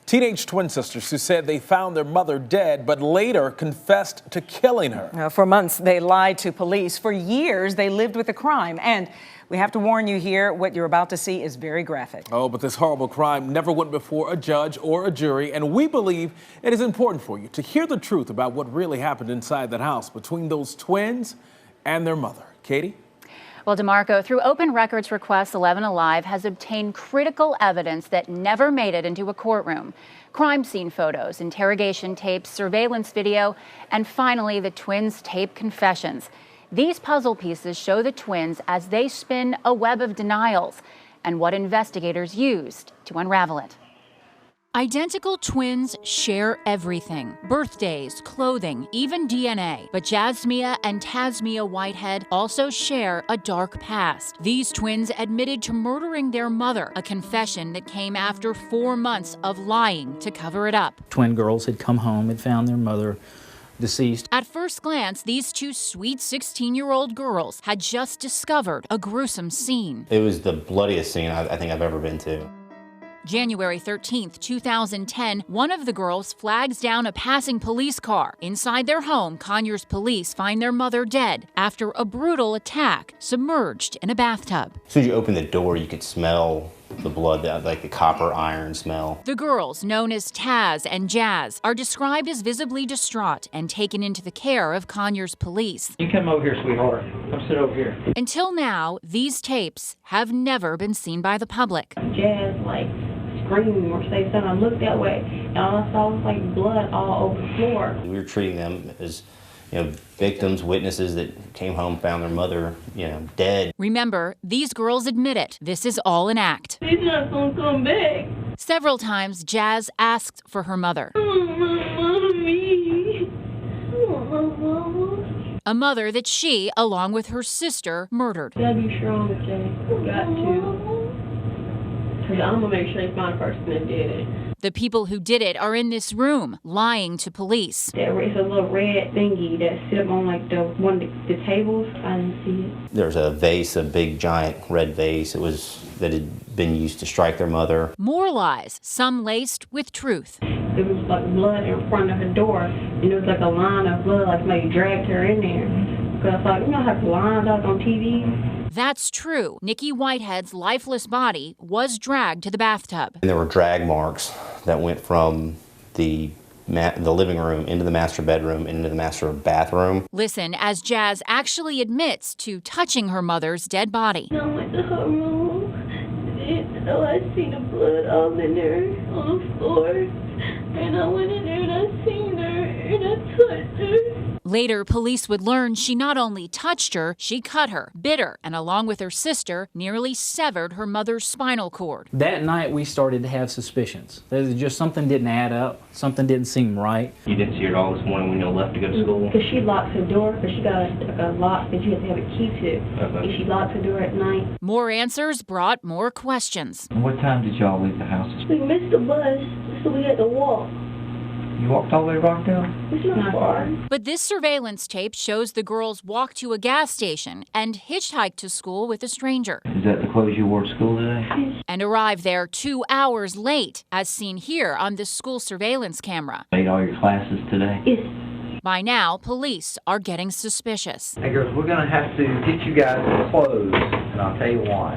Teenage twin sisters who said they found their mother dead, but later confessed to killing her. For months, they lied to police. For years, they lived with the crime. And we have to warn you here, what you're about to see is very graphic. Oh, but this horrible crime never went before a judge or a jury, and we believe it is important for you to hear the truth about what really happened inside that house between those twins and their mother. Katie? Well, DeMarco, through open records requests, 11 Alive has obtained critical evidence that never made it into a courtroom. Crime scene photos, interrogation tapes, surveillance video, and finally the twins' tape confessions. These puzzle pieces show the twins as they spin a web of denials and what investigators used to unravel it. Identical twins share everything. Birthdays, clothing, even DNA. But Jasmia and Tasmia Whitehead also share a dark past. These twins admitted to murdering their mother, a confession that came after 4 months of lying to cover it up. Twin girls had come home and found their mother deceased. At first glance, these two sweet 16-year-old girls had just discovered a gruesome scene. It was the bloodiest scene I think I've ever been to. January 13th, 2010, one of the girls flags down a passing police car. Inside their home, Conyers police find their mother dead after a brutal attack, submerged in a bathtub. As soon as you opened the door, you could smell the blood, like the copper iron smell. The girls, known as Taz and Jazz, are described as visibly distraught and taken into the care of Conyers police. You come over here, sweetheart. Come sit over here. Until now, these tapes have never been seen by the public. Jazz, screaming or say something. I looked that way, and all I saw was blood all over the floor. We were treating them as, victims, witnesses that came home, found their mother, dead. Remember, these girls admit it. This is all an act. She's not gonna come back. Several times, Jazz asked for her mother. Mommy. Mama. A mother that she, along with her sister, murdered. You gotta be strong, Jay. Got to. Because I'm going to make sure they find the person that did it. The people who did it are in this room, lying to police. It's a little red thingy that sit up on one of the tables. I didn't see it. There's a vase, a big giant red vase. That had been used to strike their mother. More lies, some laced with truth. There was blood in front of her door, and there was a line of blood, somebody dragged her in there. Because I thought, how the lines out on TV? That's true. Nikki Whitehead's lifeless body was dragged to the bathtub. And there were drag marks that went from the living room into the master bedroom and into the master bathroom. Listen as Jazz actually admits to touching her mother's dead body. I went to her room, and I seen the blood all in there on the floor. And I went in there and I seen her and I touched her. Later, police would learn she not only touched her, she cut her, bit her, and along with her sister, nearly severed her mother's spinal cord. That night, we started to have suspicions. There's just something didn't add up. Something didn't seem right. You didn't see her at all this morning when you left to go to school? Because she locks her door, because she got a lock that you have to have a key to. And she locks her door at night. More answers brought more questions. And what time did y'all leave the house? We missed the bus, so we had to walk. You walked all the way to Rockdale? It's not far. But this surveillance tape shows the girls walk to a gas station and hitchhike to school with a stranger. Is that the clothes you wore to school today? And arrive there 2 hours late, as seen here on this school surveillance camera. Ate all your classes today? Yes. By now, police are getting suspicious. Hey girls, we're going to have to get you guys clothes, and I'll tell you why.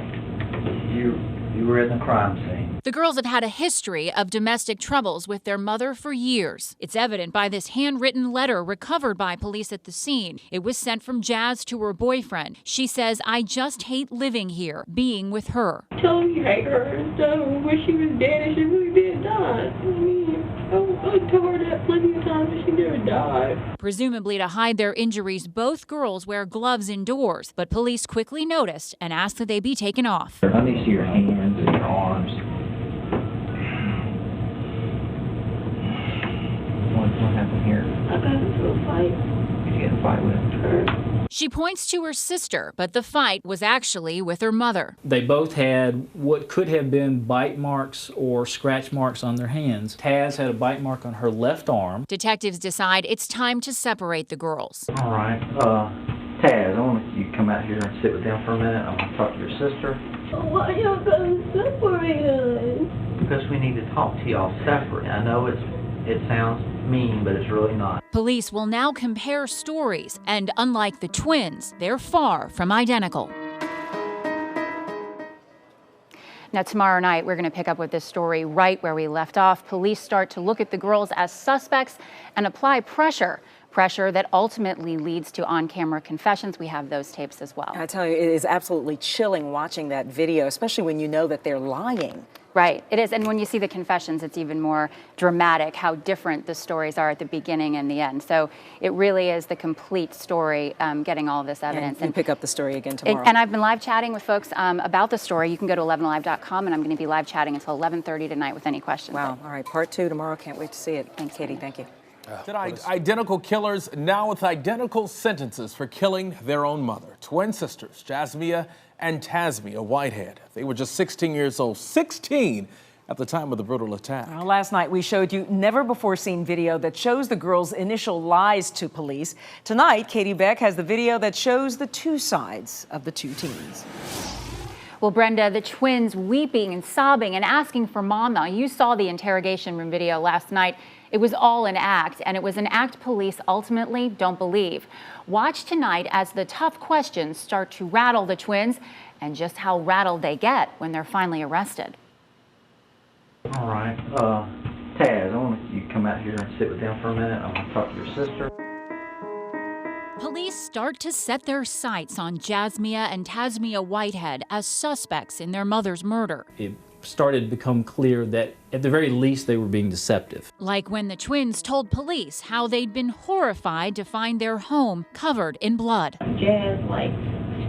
You were in the crime scene. The girls have had a history of domestic troubles with their mother for years. It's evident by this handwritten letter recovered by police at the scene. It was sent from Jazz to her boyfriend. She says, "I just hate living here, being with her." Tell me you hate her and tell her when she was dead and she really did die. I told her that plenty of times and she never died. Presumably to hide their injuries, both girls wear gloves indoors, but police quickly noticed and asked that they be taken off. Let me see your hands and your arms. What happened here? I got into a fight. Did you get in a fight with her? She points to her sister, but the fight was actually with her mother. They both had what could have been bite marks or scratch marks on their hands. Taz had a bite mark on her left arm. Detectives decide it's time to separate the girls. All right. Taz, I want you to come out here and sit with them for a minute. I want to talk to your sister. Why y'all gonna separate us? because we need to talk to y'all separate. I know it sounds mean, but it's really not. Police will now compare stories, and unlike the twins, they're far from identical. Now, tomorrow night, we're going to pick up with this story right where we left off. Police start to look at the girls as suspects and apply pressure that ultimately leads to on-camera confessions. We have those tapes as well. I tell you, it is absolutely chilling watching that video, especially when you know that they're lying. Right, it is. And when you see the confessions, it's even more dramatic how different the stories are at the beginning and the end. So it really is the complete story, getting all of this evidence. And pick up the story again tomorrow. And I've been live chatting with folks about the story. You can go to 11alive.com, and I'm going to be live chatting until 11:30 tonight with any questions. Wow. All right, part 2 tomorrow. Can't wait to see it. Thanks, Katie. Thank you. Identical killers now with identical sentences for killing their own mother. Twin sisters, Jasmia and Tasmia Whitehead. They were just 16 years old, 16 at the time of the brutal attack. Well, last night we showed you never-before-seen video that shows the girls' initial lies to police. Tonight, Katie Beck has the video that shows the two sides of the two teens. Well, Brenda, the twins weeping and sobbing and asking for mama. You saw the interrogation room video last night. It was all an act, and it was an act police ultimately don't believe. Watch tonight as the tough questions start to rattle the twins and just how rattled they get when they're finally arrested. All right. Taz, I want you to come out here and sit with them for a minute. I want to talk to your sister. Police start to set their sights on Jasmia and Tasmia Whitehead as suspects in their mother's murder. It started to become clear that at the very least they were being deceptive. Like when the twins told police how they'd been horrified to find their home covered in blood. Jazz, like,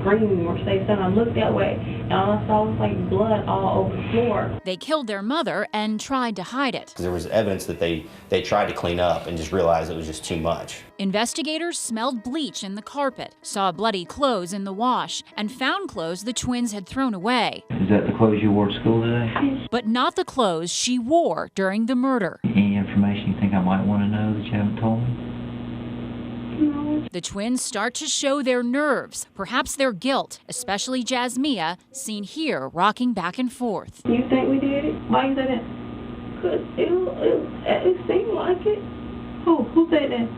screaming or say something. I looked that way, and all I saw was, like, blood all over the floor. They killed their mother and tried to hide it. There was evidence that they tried to clean up and just realized it was just too much. Investigators smelled bleach in the carpet, saw bloody clothes in the wash, and found clothes the twins had thrown away. Is that the clothes you wore to school today? But not the clothes she wore during the murder. Any information you think I might want to know that you haven't told me? No. The twins start to show their nerves, perhaps their guilt, especially Jasmia, seen here rocking back and forth. You think we did it? Why you say that? Because it seemed like it. Who said that?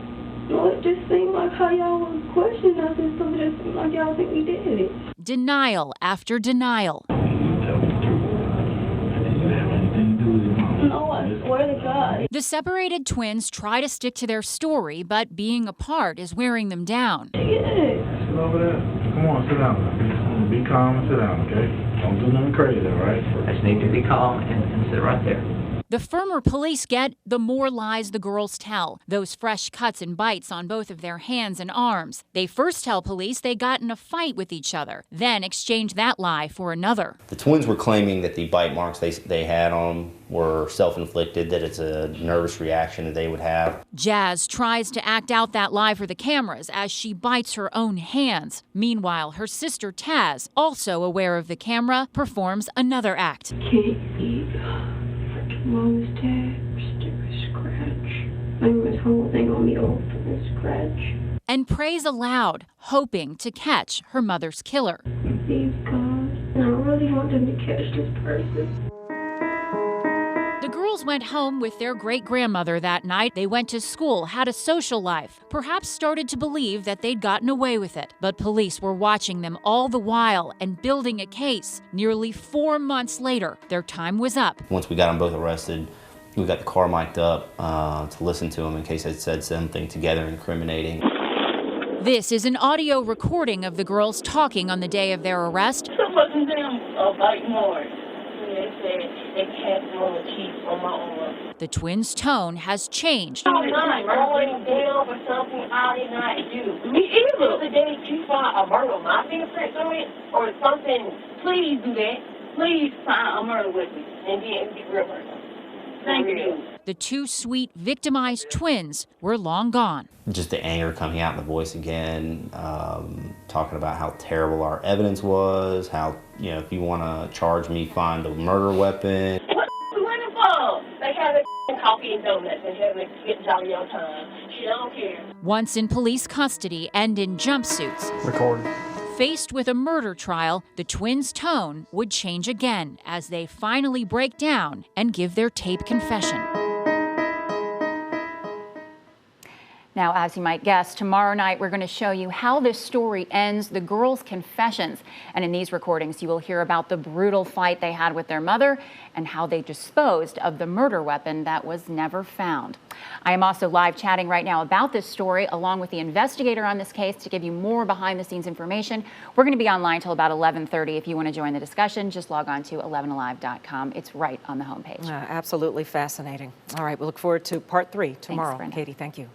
No, it just seemed like how y'all was questioning us and stuff. It just seemed like y'all think we did it. Denial after denial. No, I swear to God. The separated twins try to stick to their story, but being apart is wearing them down. Yeah. Sit over there. Come on, sit down. Be calm and sit down, okay? Don't do nothing crazy, all right? I just need to be calm and sit right there. The firmer police get, the more lies the girls tell. Those fresh cuts and bites on both of their hands and arms. They first tell police they got in a fight with each other, then exchange that lie for another. The twins were claiming that the bite marks they had on them were self-inflicted, that it's a nervous reaction that they would have. Jazz tries to act out that lie for the cameras as she bites her own hands. Meanwhile, her sister Taz, also aware of the camera, performs another act. Can't eat. Mom's text, scratch. I mean, this whole thing on me over the scratch. And prays aloud, hoping to catch her mother's killer. Please, God. And I really want them to catch this person. The girls went home with their great-grandmother that night. They went to school, had a social life, perhaps started to believe that they'd gotten away with it. But police were watching them all the while and building a case. Nearly 4 months later, their time was up. Once we got them both arrested, we got the car mic'd up to listen to them in case they said something together incriminating. This is an audio recording of the girls talking on the day of their arrest. Some of them are biting more. They said they can't do a teeth on my arm. The twins' tone has changed. I'm not going down for something I did not do. Me either. The day you find a murder with my fingerprints on it or something, please do that. Please find a murder with me and then be real murder. Thank you. The two sweet, victimized twins were long gone. Just the anger coming out in the voice again, talking about how terrible our evidence was, how, you know, if you want to charge me, find a murder weapon. What you waiting for? They have coffee and donuts and have it get jolly on time. She don't care. Once in police custody and in jumpsuits. Recording. Faced with a murder trial, the twins' tone would change again as they finally break down and give their tape confession. Now, as you might guess, tomorrow night we're going to show you how this story ends, the girls' confessions. And in these recordings, you will hear about the brutal fight they had with their mother and how they disposed of the murder weapon that was never found. I am also live chatting right now about this story along with the investigator on this case to give you more behind-the-scenes information. We're going to be online till about 11:30. If you want to join the discussion, just log on to 11alive.com. It's right on the homepage. Absolutely fascinating. All right, we look forward to part 3 tomorrow. Thanks, Brenda. Katie, thank you.